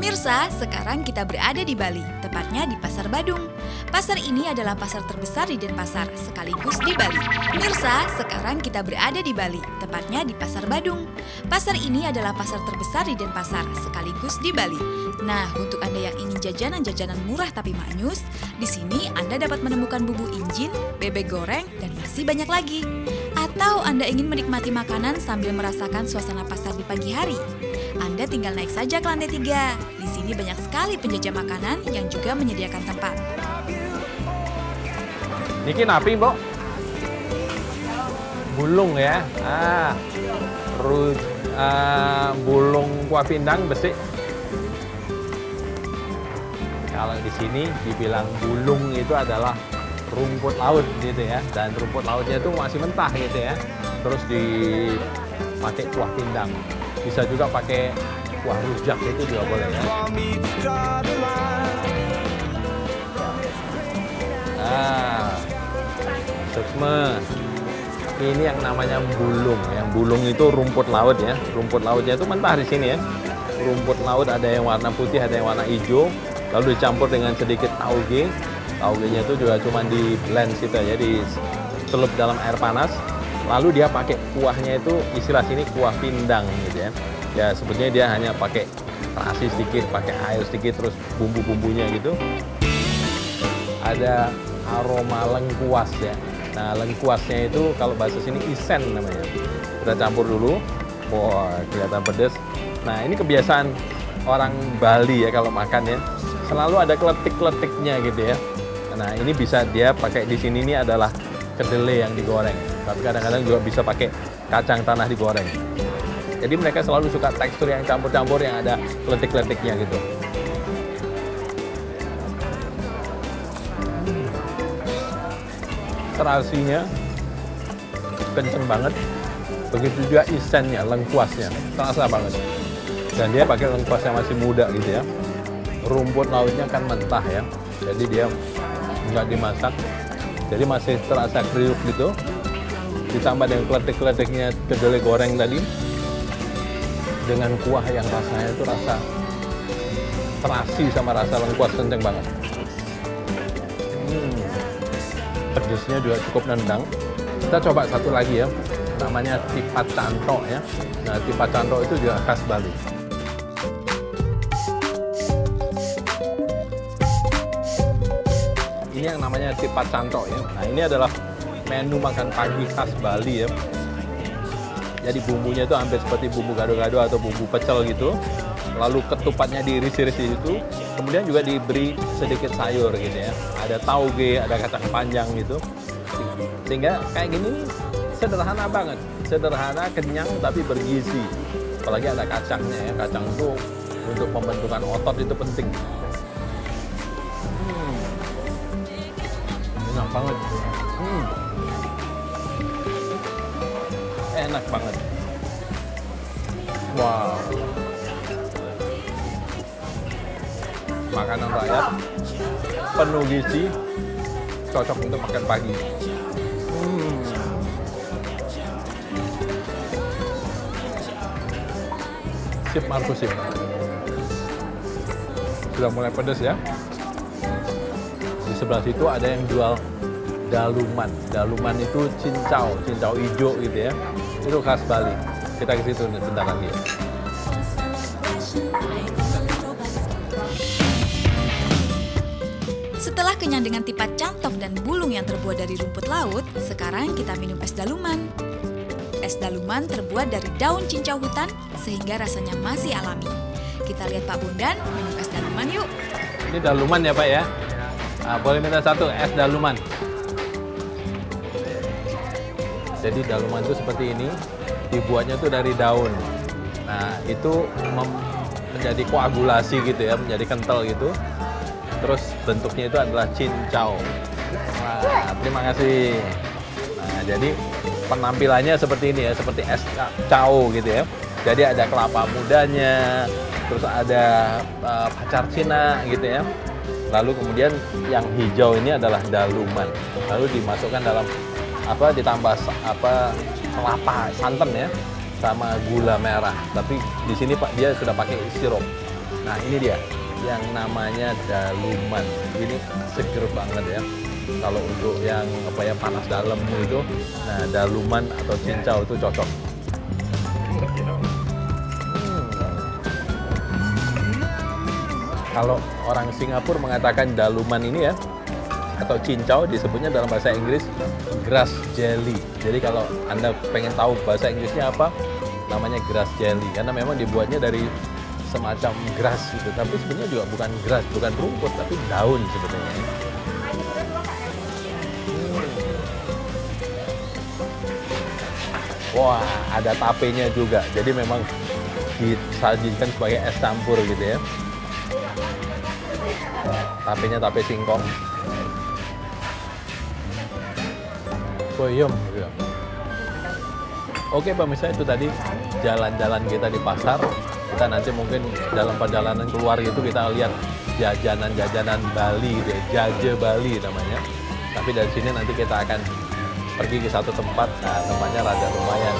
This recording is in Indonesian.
Mirsa, sekarang kita berada di Bali, tepatnya di Pasar Badung. Pasar ini adalah pasar terbesar di Denpasar, sekaligus di Bali. Mirsa, sekarang kita berada di Bali, tepatnya di Pasar Badung. Pasar ini adalah pasar terbesar di Denpasar, sekaligus di Bali. Nah, untuk Anda yang ingin jajanan-jajanan murah tapi maknyus, di sini Anda dapat menemukan bubuk injin, bebek goreng, dan masih banyak lagi. Atau Anda ingin menikmati makanan sambil merasakan suasana pasar di pagi hari? Anda tinggal naik saja ke lantai 3. Di sini banyak sekali penjajah makanan yang juga menyediakan tempat. Niki napi, Mbok? Bulung ya. Bulung kuah pindang besi. Kalau di sini dibilang bulung itu adalah rumput laut gitu ya. Dan rumput lautnya itu masih mentah gitu ya. Terus dipakai kuah pindang. Bisa juga pakai kuah rujak, itu juga boleh ya. Suksma. Ini yang namanya bulung. Yang bulung itu rumput laut ya. Rumput lautnya itu mentah di sini ya. Rumput laut ada yang warna putih, ada yang warna hijau. Lalu dicampur dengan sedikit tauge. Taugenya itu juga cuma di blend situ ya, dicelup dalam air panas. Lalu dia pakai kuahnya itu, istilah sini kuah pindang gitu ya. Ya sebetulnya dia hanya pakai terasi sedikit, pakai air sedikit, terus bumbu-bumbunya gitu. Ada aroma lengkuas ya. Nah lengkuasnya itu kalau bahasa sini isen namanya. Kita campur dulu. Wah kelihatan pedas. Nah ini kebiasaan orang Bali ya kalau makan ya. Selalu ada kletik-kletiknya gitu ya. Nah ini bisa dia pakai di sini, ini adalah kedelai yang digoreng. Tapi kadang-kadang juga bisa pakai kacang tanah digoreng. Jadi mereka selalu suka tekstur yang campur-campur yang ada kletik-kletiknya gitu. Terasinya kenceng banget. Begitu juga isennya, lengkuasnya, terasa banget. Dan dia pakai lengkuas yang masih muda gitu ya. Rumput lautnya kan mentah ya. Jadi dia nggak dimasak. Jadi masih terasa kriuk gitu. Ditambah dengan kletik-kletiknya kedelai goreng tadi. Dengan kuah yang rasanya itu rasa terasi sama rasa lengkuas kenceng banget. Pedesnya juga cukup nendang. Kita coba satu lagi ya. Namanya tipat cantok ya. Nah tipat cantok itu juga khas Bali. Ini yang namanya tipat cantok ya. Nah ini adalah menu makan pagi khas Bali ya. Jadi bumbunya itu hampir seperti bumbu gado-gado atau bumbu pecel gitu. Lalu ketupatnya diiris-iris di situ. Kemudian juga diberi sedikit sayur gitu ya. Ada tauge, ada kacang panjang gitu. Sehingga kayak gini sederhana banget. Sederhana, kenyang tapi bergizi. Apalagi ada kacangnya ya. Kacang itu untuk pembentukan otot itu penting. Enak banget. Enak banget. Wow. Makanan rakyat penuh gizi, cocok untuk makan pagi. Sip Markus sip. Sudah mulai pedas ya. Di sebelah situ ada yang jual daluman. Daluman itu cincau hijau gitu ya. Itu khas Bali. Kita ke situ bentar lagi ya. Setelah kenyang dengan tipat cantok dan bulung yang terbuat dari rumput laut, sekarang kita minum es daluman. Es daluman terbuat dari daun cincau hutan sehingga rasanya masih alami. Kita lihat Pak Bondan minum es daluman yuk. Ini daluman ya Pak ya? Nah, boleh minta satu es daluman. Jadi daluman itu seperti ini, dibuatnya tuh dari daun. Nah itu menjadi koagulasi gitu ya, menjadi kental gitu. Terus bentuknya itu adalah cincau. Wah, terima kasih. Nah jadi penampilannya seperti ini ya, seperti es cao gitu ya. Jadi ada kelapa mudanya, terus ada pacar Cina gitu ya. Lalu kemudian yang hijau ini adalah daluman. Lalu dimasukkan dalam ditambah kelapa santan ya, sama gula merah. Tapi di sini Pak dia sudah pakai sirup. Nah ini dia yang namanya daluman. Ini seger banget ya. Kalau untuk yang apa ya panas dalam itu, nah daluman atau cincau itu cocok. Kalau orang Singapura mengatakan daluman ini ya, atau cincau disebutnya dalam bahasa Inggris grass jelly. Jadi kalau Anda pengen tahu bahasa Inggrisnya apa, namanya grass jelly. Karena memang dibuatnya dari semacam grass gitu. Tapi sebenarnya juga bukan grass, bukan rumput, tapi daun sebetulnya. Wah, ada tapenya juga. Jadi memang disajikan sebagai es campur gitu ya. Tapenya tape singkong. Boyom gitu. Oke pemirsa, itu tadi jalan-jalan kita di pasar. Kita nanti mungkin dalam perjalanan keluar itu kita lihat jajanan-jajanan Bali gitu ya. Jaje Bali namanya. Tapi dari sini nanti kita akan pergi ke satu tempat, nah tempatnya rada lumayan.